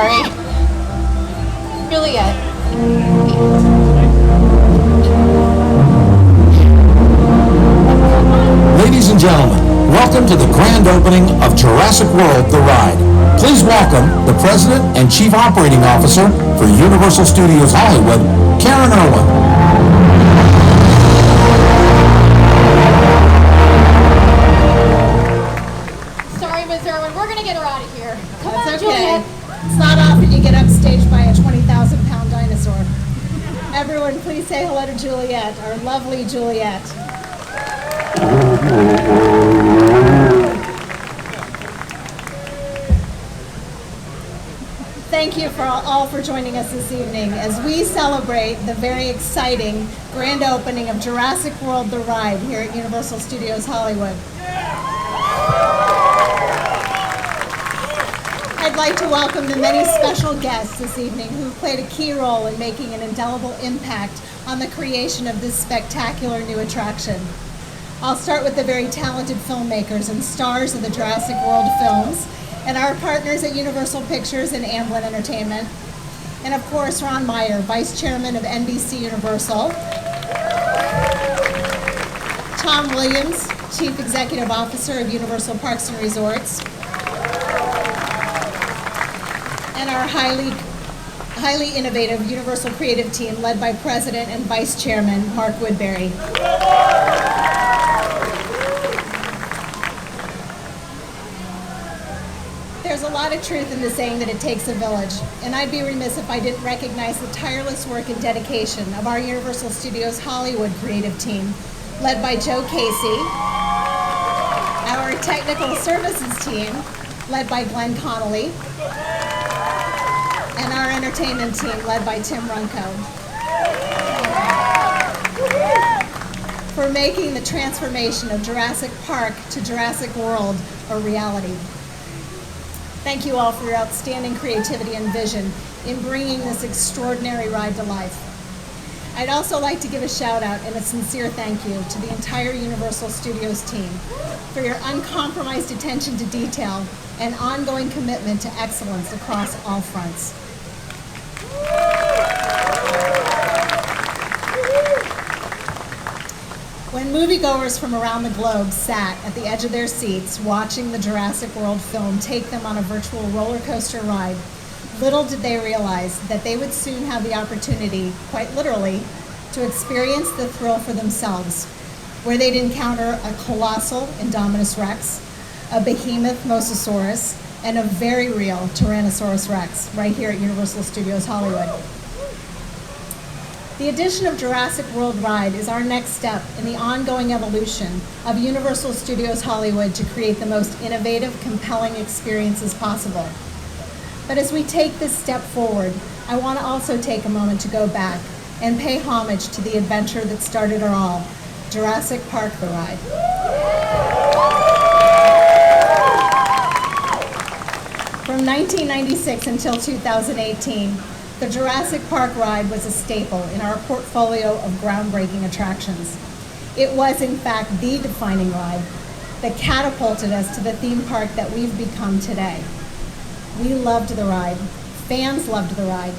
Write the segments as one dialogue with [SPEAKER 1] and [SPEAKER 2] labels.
[SPEAKER 1] sorry. Juliet.
[SPEAKER 2] Ladies and gentlemen, welcome to the grand opening of Jurassic World: The Ride. Please welcome the President and Chief Operating Officer for Universal Studios Hollywood, Karen Irwin.
[SPEAKER 1] Sorry, Ms. Irwin, we're going to get her out of here. Come on,
[SPEAKER 3] That's okay.
[SPEAKER 1] Juliet.
[SPEAKER 3] It's not often you get upstaged by a 20,000-pound dinosaur. Everyone, please say hello to Juliet, our lovely Juliet. Thank you all for joining us this evening as we celebrate the very exciting grand opening of Jurassic World: The Ride here at Universal Studios Hollywood. I'd like to welcome the many special guests this evening who played a key role in making an indelible impact on the creation of this spectacular new attraction. I'll start with the very talented filmmakers and stars of the Jurassic World films, and our partners at Universal Pictures and Amblin Entertainment, and of course Ron Meyer, Vice Chairman of NBC Universal, Tom Williams, Chief Executive Officer of Universal Parks and Resorts, and our highly innovative Universal Creative Team led by President and Vice Chairman Mark Woodbury. There's a lot of truth in the saying that it takes a village, and I'd be remiss if I didn't recognize the tireless work and dedication of our Universal Studios Hollywood creative team, led by Joe Casey, our technical services team, led by Glenn Connolly, and our entertainment team, led by Tim Runco, for making the transformation of Jurassic Park to Jurassic World a reality. Thank you all for your outstanding creativity and vision in bringing this extraordinary ride to life. I'd also like to give a shout out and a sincere thank you to the entire Universal Studios team for your uncompromised attention to detail and ongoing commitment to excellence across all fronts. When moviegoers from around the globe sat at the edge of their seats watching the Jurassic World film take them on a virtual roller coaster ride, little did they realize that they would soon have the opportunity, quite literally, to experience the thrill for themselves, where they'd encounter a colossal Indominus Rex, a behemoth Mosasaurus, and a very real Tyrannosaurus Rex right here at Universal Studios Hollywood. The addition of Jurassic World Ride is our next step in the ongoing evolution of Universal Studios Hollywood to create the most innovative, compelling experiences possible. But as we take this step forward, I want to also take a moment to go back and pay homage to the adventure that started it all, Jurassic Park: The Ride. From 1996 until 2018, the Jurassic Park ride was a staple in our portfolio of groundbreaking attractions. It was, in fact, the defining ride that catapulted us to the theme park that we've become today. We loved the ride. Fans loved the ride.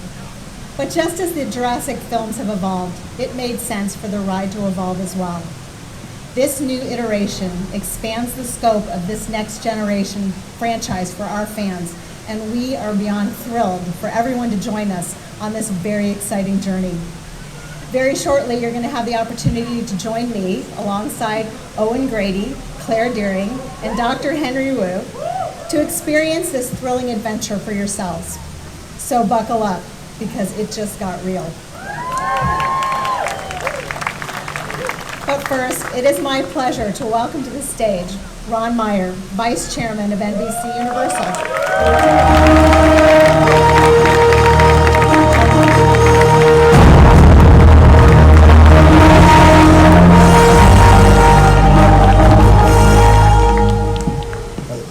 [SPEAKER 3] But just as the Jurassic films have evolved, it made sense for the ride to evolve as well. This new iteration expands the scope of this next generation franchise for our fans, and we are beyond thrilled for everyone to join us on this very exciting journey. Very shortly, you're going to have the opportunity to join me alongside Owen Grady, Claire Deering, and Dr. Henry Wu to experience this thrilling adventure for yourselves. So buckle up, because it just got real. But first, it is my pleasure to welcome to the stage Ron Meyer, Vice Chairman of NBC Universal.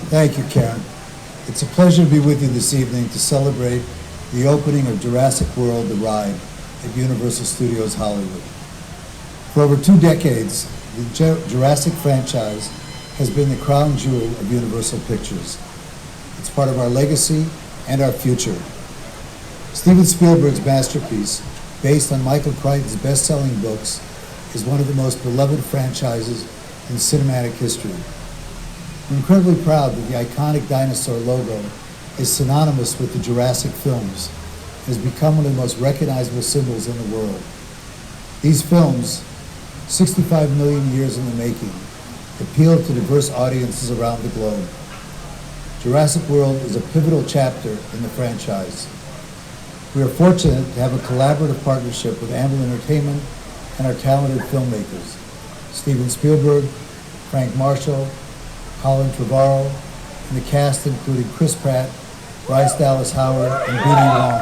[SPEAKER 4] Thank you, Karen. It's a pleasure to be with you this evening to celebrate the opening of Jurassic World: The Ride at Universal Studios Hollywood. For over 2 decades, the Jurassic franchise has been the crown jewel of Universal Pictures. It's part of our legacy and our future, Steven Spielberg's masterpiece, based on Michael Crichton's best-selling books, is one of the most beloved franchises in cinematic history. We're incredibly proud that the iconic dinosaur logo is synonymous with the Jurassic films and has become one of the most recognizable symbols in the world. These films, 65 million years in the making, appeal to diverse audiences around the globe. Jurassic World is a pivotal chapter in the franchise. We are fortunate to have a collaborative partnership with Amblin Entertainment and our talented filmmakers, Steven Spielberg, Frank Marshall, Colin Trevorrow, and the cast including Chris Pratt, Bryce Dallas Howard, and Beanie Long.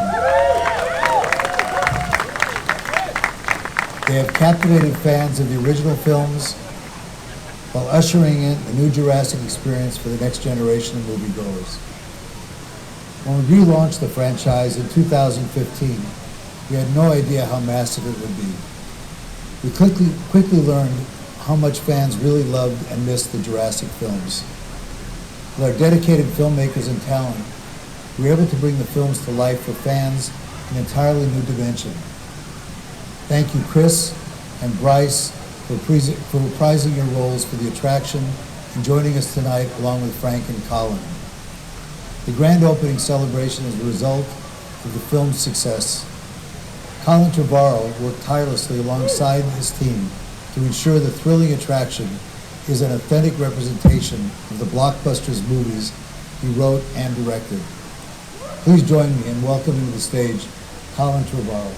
[SPEAKER 4] They have captivated fans of the original films while ushering in a new Jurassic experience for the next generation of moviegoers. When we relaunched the franchise in 2015, we had no idea how massive it would be. We quickly learned how much fans really loved and missed the Jurassic films. With our dedicated filmmakers and talent, we were able to bring the films to life for fans in an entirely new dimension. Thank you, Chris and Bryce, for reprising your roles for the attraction and joining us tonight along with Frank and Colin. The grand opening celebration is a result of the film's success. Colin Trevorrow worked tirelessly alongside his team to ensure the thrilling attraction is an authentic representation of the blockbusters movies he wrote and directed. Please join me in welcoming to the stage Colin Trevorrow.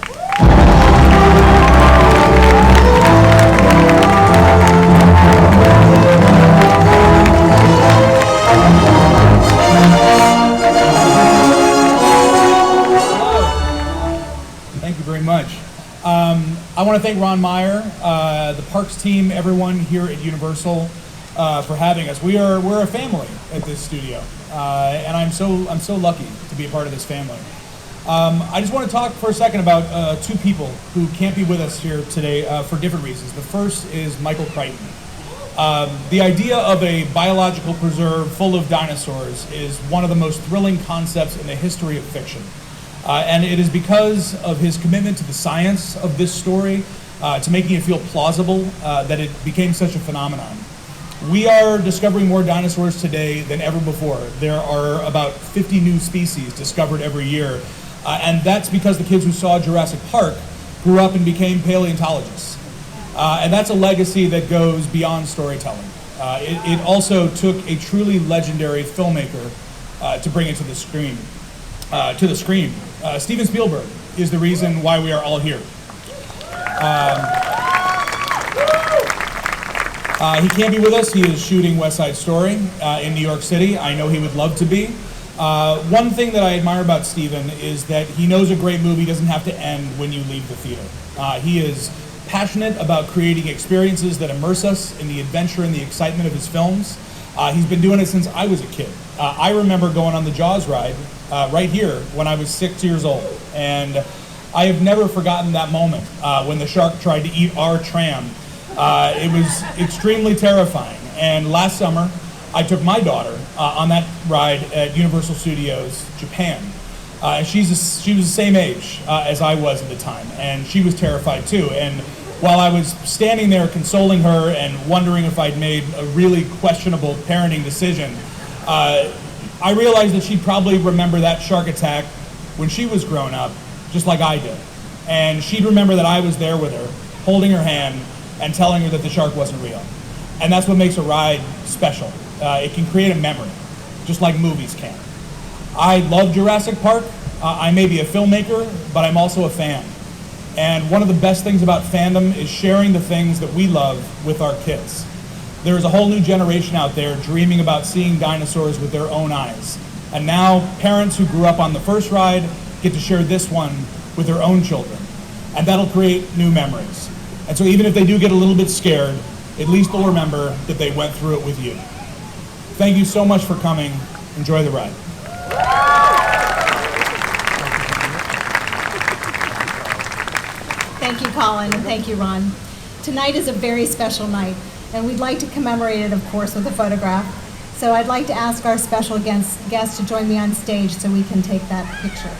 [SPEAKER 5] Thank you very much. I want to thank Ron Meyer, the parks team, everyone here at Universal for having us. We're a family at this studio, and I'm so lucky to be a part of this family. I just want to talk for a second about two people who can't be with us here today for different reasons. The first is Michael Crichton. The idea of a biological preserve full of dinosaurs is one of the most thrilling concepts in the history of fiction. And it is because of his commitment to the science of this story, to making it feel plausible, that it became such a phenomenon. We are discovering more dinosaurs today than ever before. There are about 50 new species discovered every year. And that's because the kids who saw Jurassic Park grew up and became paleontologists. And that's a legacy that goes beyond storytelling. It also took a truly legendary filmmaker to bring it to the screen. Steven Spielberg is the reason why we are all here. He can't be with us. He is shooting West Side Story in New York City. I know he would love to be. One thing that I admire about Steven is that he knows a great movie doesn't have to end when you leave the theater. He is passionate about creating experiences that immerse us in the adventure and the excitement of his films. He's been doing it since I was a kid. I remember going on the Jaws ride right here when I was 6 years old. And I have never forgotten that moment when the shark tried to eat our tram. It was extremely terrifying. And last summer, I took my daughter on that ride at Universal Studios Japan. She was the same age as I was at the time, and she was terrified too. And while I was standing there consoling her and wondering if I'd made a really questionable parenting decision, I realized that she'd probably remember that shark attack when she was grown up, just like I did. And she'd remember that I was there with her, holding her hand and telling her that the shark wasn't real. And that's what makes a ride special. It can create a memory, just like movies can. I love Jurassic Park. I may be a filmmaker, but I'm also a fan. And one of the best things about fandom is sharing the things that we love with our kids. There's a whole new generation out there dreaming about seeing dinosaurs with their own eyes. And now parents who grew up on the first ride get to share this one with their own children. And that'll create new memories. And so even if they do get a little bit scared, at least they'll remember that they went through it with you. Thank you so much for coming. Enjoy the ride.
[SPEAKER 3] Thank you, Colin, and thank you, Ron. Tonight is a very special night, and we'd like to commemorate it, of course, with a photograph. So I'd like to ask our special guest to join me on stage so we can take that picture.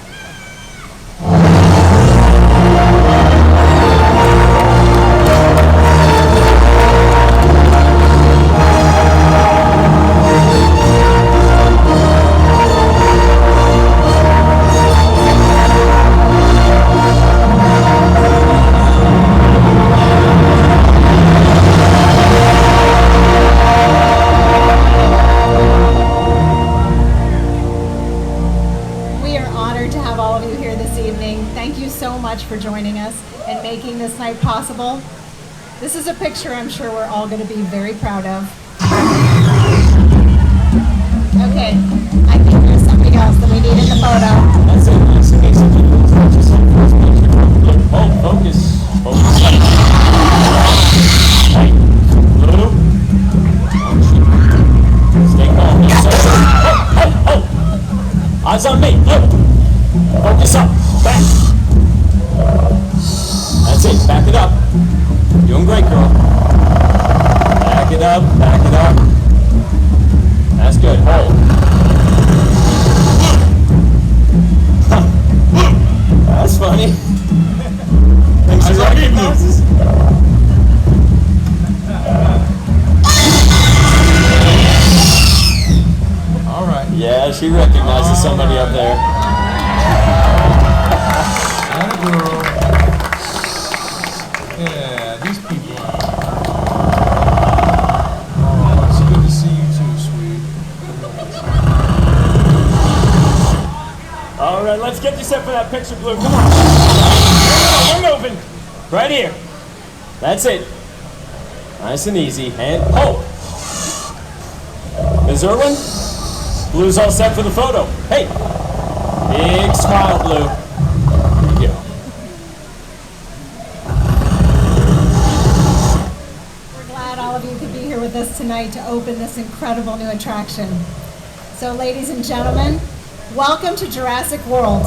[SPEAKER 3] have all of you here this evening. Thank you so much for joining us and making this night possible. This is a picture I'm sure we're all going to be very proud of. Okay, I think there's something else that we need in the photo.
[SPEAKER 6] That's it. Nice to meet you. Oh, focus. Focus. Hey, Blue. Stay calm. Yes, oh. Eyes on me. Blue. Focus up. Back. That's it. Back it up. Doing great, girl. Back it up. Back it up. That's good. Hold. That's funny. Thanks for recognizes.
[SPEAKER 5] All right.
[SPEAKER 6] Yeah, she recognizes somebody up there.
[SPEAKER 5] Atta girl. Yeah, these people. Oh, it's good to see you too, sweet.
[SPEAKER 6] All right, let's get you set for that picture, Blue. Come on. We're moving. Right here. That's it. Nice and easy. And oh. Ms. Irwin, Blue's all set for the photo. Hey. Big smile, Blue. There you go.
[SPEAKER 3] We're glad all of you could be here with us tonight to open this incredible new attraction. So ladies and gentlemen, welcome to Jurassic World.